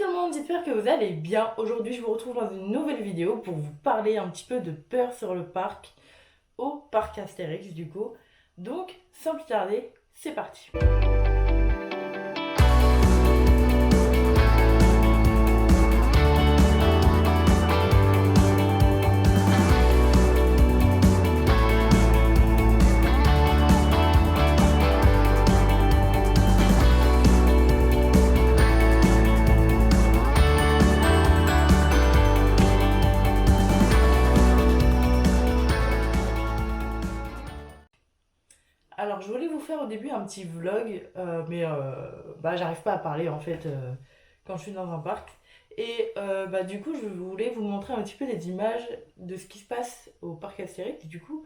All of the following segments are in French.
tout le monde, j'espère que vous allez bien. Aujourd'hui, je vous retrouve dans une nouvelle vidéo pour vous parler un petit peu de peur sur le parc, au parc Astérix du coup. Donc, sans plus tarder, c'est parti. Alors, je voulais vous faire au début un petit vlog, mais j'arrive pas à parler en fait quand je suis dans un parc. Et du coup, je voulais vous montrer un petit peu des images de ce qui se passe au parc Astérix, du coup,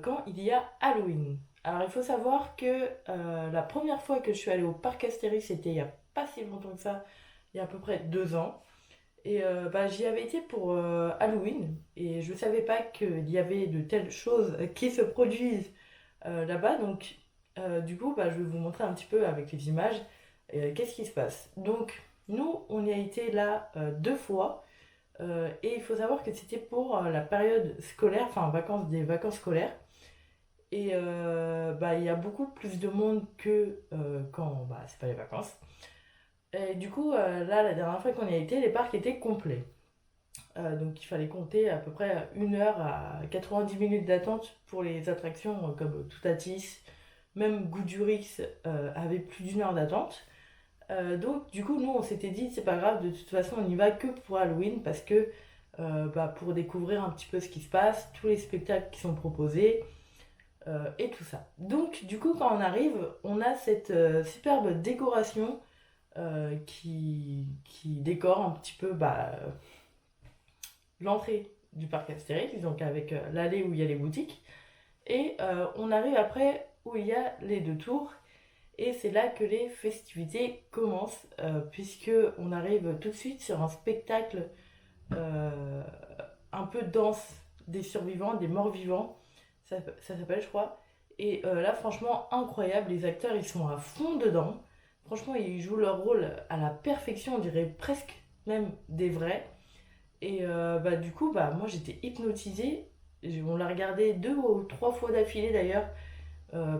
quand il y a Halloween. Alors, il faut savoir que la première fois que je suis allée au parc Astérix, c'était il y a pas si longtemps que ça, il y a à peu près 2 ans. Et j'y avais été pour Halloween et je ne savais pas qu'il y avait de telles choses qui se produisent là-bas. Donc, je vais vous montrer un petit peu avec les images qu'est-ce qui se passe. Donc, nous, on y a été là 2 fois et il faut savoir que c'était pour la période scolaire, enfin des vacances scolaires. Et il y a beaucoup plus de monde que quand c'est pas les vacances. Et du coup, là, la dernière fois qu'on y a été, les parcs étaient complets. Donc il fallait compter à peu près 1 heure à 90 minutes d'attente pour les attractions comme Toutatis, même Goudurix avait plus d'1 heure d'attente. Donc du coup nous on s'était dit c'est pas grave, de toute façon on y va que pour Halloween parce que pour découvrir un petit peu ce qui se passe, tous les spectacles qui sont proposés et tout ça. Donc du coup quand on arrive on a cette superbe décoration qui décore un petit peu l'entrée du parc Astérix, donc avec l'allée où il y a les boutiques. Et on arrive après où il y a les 2 tours. Et c'est là que les festivités commencent, puisque on arrive tout de suite sur un spectacle euh, un peu danse des survivants, des morts vivants, ça s'appelle je crois. Et là franchement incroyable, les acteurs ils sont à fond dedans. Franchement ils jouent leur rôle à la perfection, on dirait presque même des vrais. Et du coup, moi j'étais hypnotisée. On l'a regardé 2 ou 3 fois d'affilée d'ailleurs,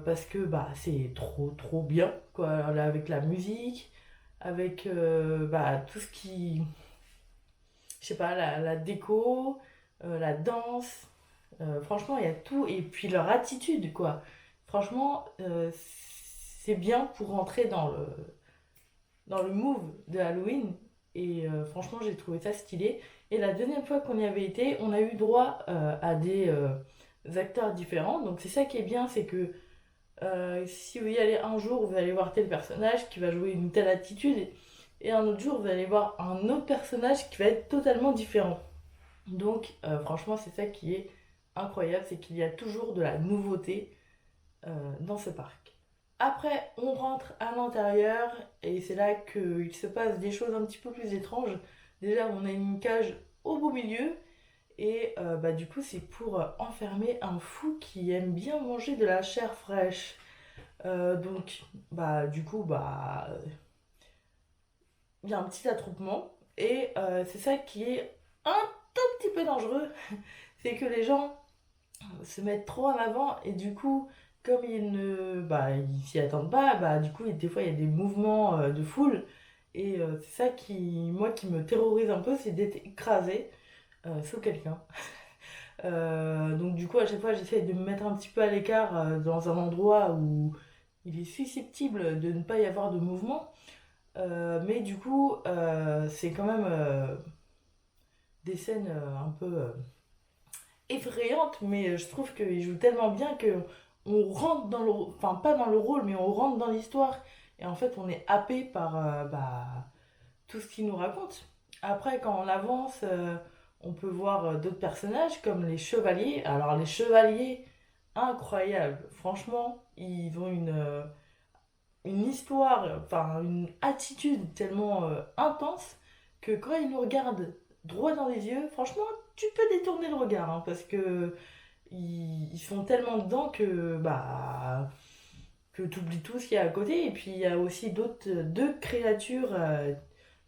parce que c'est trop trop bien, quoi. Là, avec la musique, avec tout ce qui. Je sais pas, la déco, la danse. Franchement, il y a tout. Et puis leur attitude, quoi. Franchement, c'est bien pour rentrer dans le move de Halloween. Et franchement, j'ai trouvé ça stylé. Et la deuxième fois qu'on y avait été, on a eu droit à des acteurs différents. Donc c'est ça qui est bien, c'est que si vous y allez un jour, vous allez voir tel personnage qui va jouer une telle attitude. Et un autre jour, vous allez voir un autre personnage qui va être totalement différent. Donc franchement, c'est ça qui est incroyable, c'est qu'il y a toujours de la nouveauté dans ce parc. Après, on rentre à l'intérieur et c'est là qu'il se passe des choses un petit peu plus étranges. Déjà, on a une cage au beau milieu et du coup, c'est pour enfermer un fou qui aime bien manger de la chair fraîche. Donc, il y a un petit attroupement et c'est ça qui est un tout petit peu dangereux. C'est que les gens se mettent trop en avant et du coup comme ils s'y attendent pas, du coup des fois il y a des mouvements de foule et c'est ça qui me terrorise un peu, c'est d'être écrasé sous quelqu'un. Donc du coup à chaque fois j'essaie de me mettre un petit peu à l'écart dans un endroit où il est susceptible de ne pas y avoir de mouvement. Mais du coup c'est quand même des scènes un peu effrayante, mais je trouve qu'il joue tellement bien que on rentre dans le, enfin pas dans le rôle, mais on rentre dans l'histoire et en fait on est happé par tout ce qu'il nous raconte. Après quand on avance, on peut voir d'autres personnages comme les chevaliers. Alors les chevaliers, incroyables, franchement, ils ont une histoire, enfin une attitude tellement intense que quand ils nous regardent droit dans les yeux, franchement, tu peux détourner le regard hein, parce que ils sont tellement dedans que tu oublies tout ce qu'il y a à côté. Et puis il y a aussi deux créatures,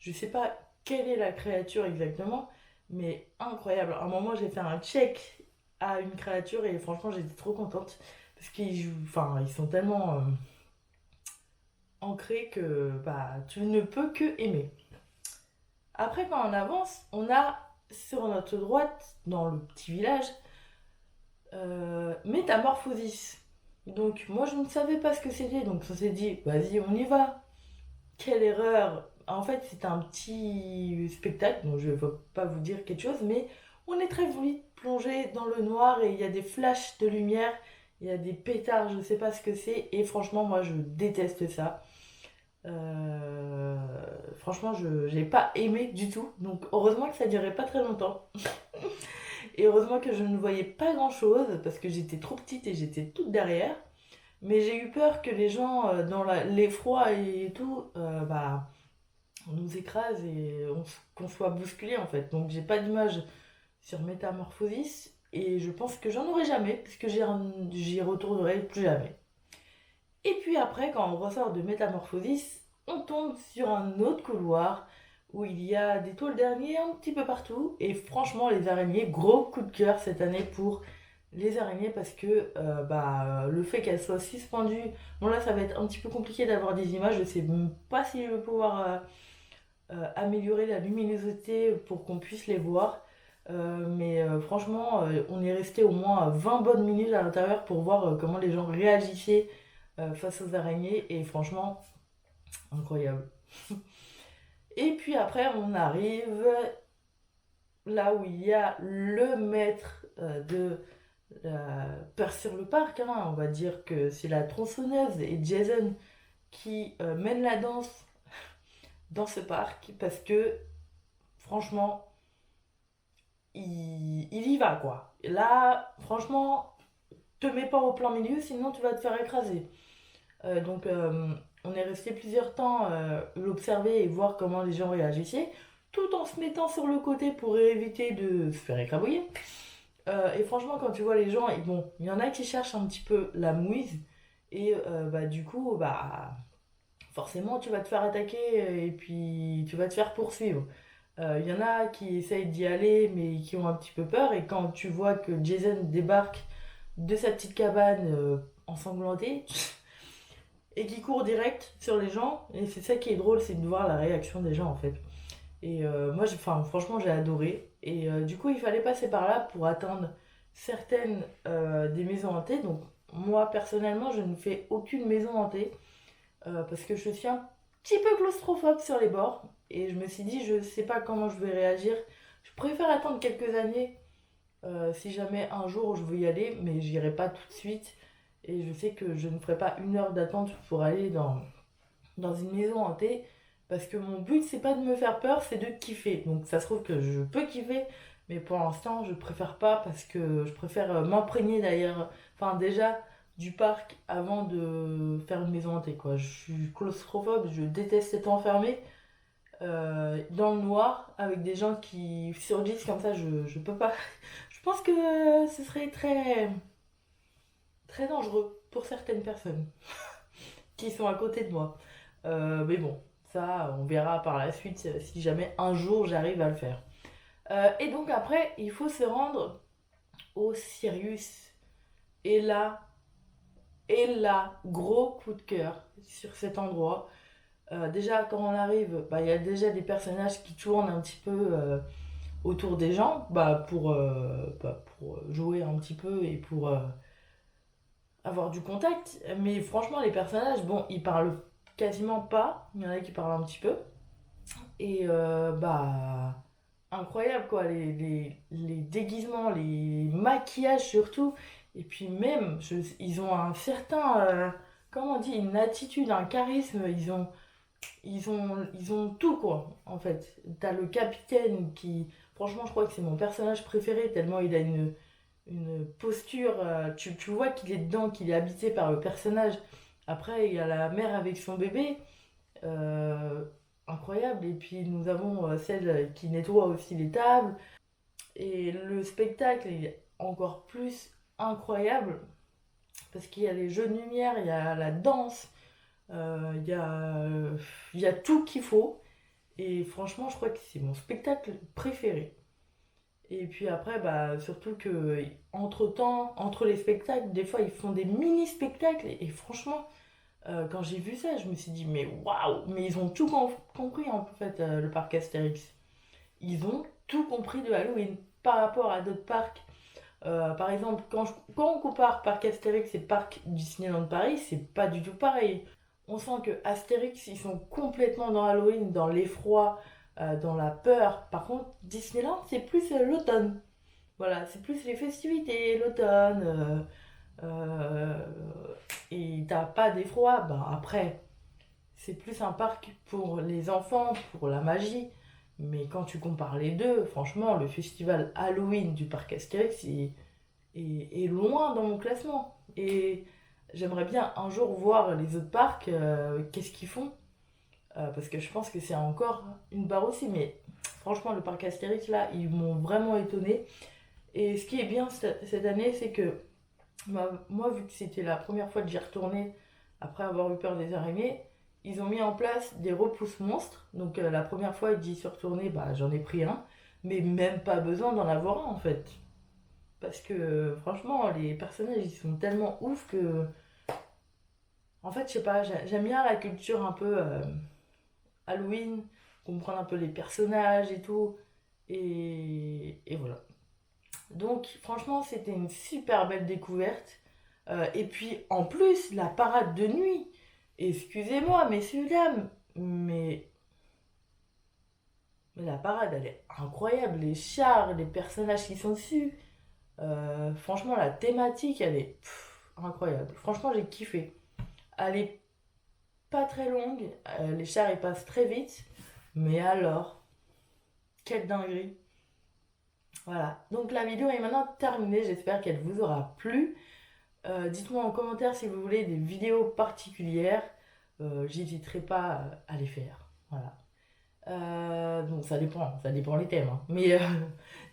Je sais pas quelle est la créature exactement, mais incroyable. À un moment, j'ai fait un check à une créature et franchement, j'étais trop contente. Parce qu'ils enfin, ils sont tellement ancrés que bah, tu ne peux que aimer. Après, quand on avance, on a sur notre droite, dans le petit village, Métamorphosis. Donc, moi, je ne savais pas ce que c'était. Donc, on s'est dit, vas-y, on y va. Quelle erreur! En fait, c'est un petit spectacle, donc je ne vais pas vous dire quelque chose, mais on est très vite plongé dans le noir et il y a des flashs de lumière, il y a des pétards, je ne sais pas ce que c'est, et franchement, moi, je déteste ça. Euh, Franchement, je n'ai pas aimé du tout, donc heureusement que ça ne durait pas très longtemps. Et heureusement que je ne voyais pas grand-chose, parce que j'étais trop petite et j'étais toute derrière. Mais j'ai eu peur que les gens, dans l'effroi et tout, bah, on nous écrase et qu'on soit bousculé en fait. Donc j'ai pas d'image sur Métamorphosis et je pense que j'en aurai jamais puisque j'y retournerai plus jamais. Et puis après, quand on ressort de Métamorphosis, on tombe sur un autre couloir où il y a des tôles d'araignées un petit peu partout. Et franchement, les araignées, gros coup de cœur cette année pour les araignées parce que bah, le fait qu'elles soient suspendues, bon là ça va être un petit peu compliqué d'avoir des images, je sais même pas si je vais pouvoir améliorer la luminosité pour qu'on puisse les voir. Mais franchement, on est resté au moins 20 bonnes minutes à l'intérieur pour voir comment les gens réagissaient face aux araignées. Et franchement, incroyable. Et puis après, on arrive là où il y a le maître de la peur sur le parc. Hein. On va dire que c'est la tronçonneuse et Jason qui mène la danse dans ce parc parce que franchement, il y va quoi. Et là, franchement, te mets pas au plein milieu, sinon tu vas te faire écraser. Donc, on est resté plusieurs temps l'observer et voir comment les gens réagissaient, tout en se mettant sur le côté pour éviter de se faire écrabouiller. Et franchement, quand tu vois les gens, bon, il y en a qui cherchent un petit peu la mouise, et bah, du coup, bah, forcément, tu vas te faire attaquer et puis tu vas te faire poursuivre. Il y en a qui essayent d'y aller mais qui ont un petit peu peur et quand tu vois que Jason débarque de sa petite cabane ensanglantée et qui court direct sur les gens et c'est ça qui est drôle, c'est de voir la réaction des gens en fait. Et moi enfin, franchement j'ai adoré et du coup il fallait passer par là pour atteindre certaines des maisons hantées. Donc moi personnellement je ne fais aucune maison hantée parce que je suis un petit peu claustrophobe sur les bords. Et je me suis dit, je sais pas comment je vais réagir. Je préfère attendre quelques années si jamais un jour je veux y aller, mais j'irai pas tout de suite. Et je sais que je ne ferai pas 1 heure d'attente pour aller dans une maison hantée. Parce que mon but, c'est pas de me faire peur, c'est de kiffer. Donc ça se trouve que je peux kiffer, mais pour l'instant, je préfère pas parce que je préfère m'imprégner d'ailleurs. Enfin, déjà, du parc avant de faire une maison hantée, quoi. Je suis claustrophobe, je déteste être enfermée dans le noir avec des gens qui surgissent comme ça, je peux pas. Je pense que ce serait très, très dangereux pour certaines personnes qui sont à côté de moi. Mais bon, ça, on verra par la suite si jamais un jour j'arrive à le faire. Et donc après, il faut se rendre au Sirius. Et là, gros coup de cœur sur cet endroit. Déjà, quand on arrive, bah, il y a déjà des personnages qui tournent un petit peu autour des gens pour jouer un petit peu et pour avoir du contact. Mais franchement, les personnages, bon, ils parlent quasiment pas. Il y en a qui parlent un petit peu. Et bah, incroyable quoi, les déguisements, les maquillages surtout. Et puis même, ils ont un certain, comment on dit, une attitude, un charisme, ils ont tout quoi, en fait. T'as le capitaine qui, franchement, je crois que c'est mon personnage préféré, tellement il a une posture, tu vois qu'il est dedans, qu'il est habité par le personnage. Après, il y a la mère avec son bébé. Euh, Incroyable. Et puis nous avons celle qui nettoie aussi les tables. Et le spectacle est encore plus incroyable parce qu'il y a les jeux de lumière, il y a la danse, il y a tout qu'il faut. Et franchement, je crois que c'est mon spectacle préféré. Et puis après, bah, surtout que entre-temps, entre les spectacles, des fois ils font des mini-spectacles. Et franchement, quand j'ai vu ça, je me suis dit, mais waouh, mais ils ont tout compris en fait, le parc Astérix. Ils ont tout compris de Halloween par rapport à d'autres parcs. Par exemple, quand on compare parc Astérix et parc Disneyland Paris, c'est pas du tout pareil. On sent que Astérix, ils sont complètement dans Halloween, dans l'effroi, dans la peur. Par contre, Disneyland, c'est plus l'automne. Voilà, c'est plus les festivités, l'automne. Et t'as pas d'effroi. Ben après, c'est plus un parc pour les enfants, pour la magie. Mais quand tu compares les deux, franchement, le festival Halloween du parc Astérix est loin dans mon classement. Et j'aimerais bien un jour voir les autres parcs, qu'est-ce qu'ils font. Parce que je pense que c'est encore une barre aussi. Mais franchement, le parc Astérix, là, ils m'ont vraiment étonné. Et ce qui est bien cette année, c'est que moi, vu que c'était la première fois que j'y retournais après avoir eu peur des araignées, ils ont mis en place des repousses monstres. Donc la première fois que j'y suis retournée, bah, j'en ai pris un. Mais même pas besoin d'en avoir un en fait. Parce que franchement, les personnages, ils sont tellement ouf que... En fait, je sais pas, j'aime bien la culture un peu Halloween, comprendre un peu les personnages et tout. Et voilà. Donc franchement, c'était une super belle découverte. Et puis en plus, la parade de nuit. Excusez-moi, messieurs, dames, mais la parade, elle est incroyable. Les chars, les personnages qui sont dessus. Franchement, la thématique, elle est incroyable. Franchement, j'ai kiffé. Elle est pas très longue, les chars ils passent très vite, mais alors, quelle dinguerie. Voilà, donc la vidéo est maintenant terminée, j'espère qu'elle vous aura plu. Dites-moi en commentaire si vous voulez des vidéos particulières, j'hésiterai pas à les faire. Voilà. Donc ça dépend les thèmes, hein. Mais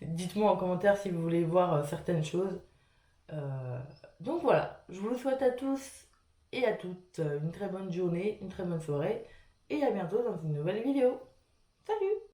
dites-moi en commentaire si vous voulez voir certaines choses. Euh, donc voilà, je vous souhaite à tous et à toutes une très bonne journée, une très bonne soirée et à bientôt dans une nouvelle vidéo.